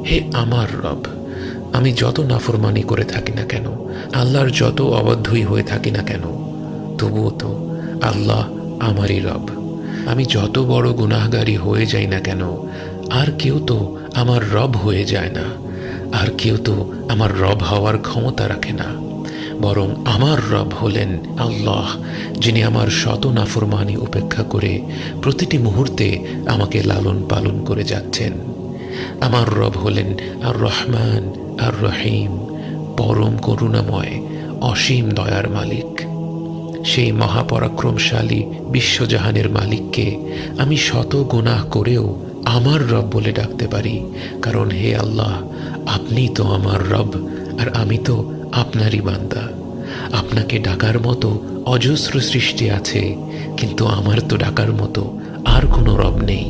হে আমার রব, আমি যত নাফরমানি করে থাকি না কেন, আল্লাহর যত অবাধ্যই হয়ে থাকি না কেন, তবুও তো আল্লাহ আমারই রব। আমি যত বড় গুনাহগারি হয়ে যাই না কেন, আর কেউ তো আমার রব হয়ে যায় না, আর কেউ তো আমার রব হওয়ার ক্ষমতা রাখে না। বরং আমার রব হলেন আল্লাহ, যিনি আমার শত নাফরমানি উপেক্ষা করে প্রতিটি মুহূর্তে আমাকে লালন পালন করে যাচ্ছেন। আমার রব হলেন আর রহমান আর রহিম, পরম করুণাময়, অসীম দয়ার মালিক। সেই মহাপরাক্রমশালী বিশ্বজাহানের মালিককে আমি শত গুনাহ করেও আমার রব বলে ডাকতে পারি, কারণ হে আল্লাহ, আপনি তো আমার রব, আর আমি তো আপনারই বান্দা। আপনাকে ডাকার মতো অজস্র সৃষ্টি আছে, কিন্তু আমার তো ডাকার মতো আর কোনো রব নেই।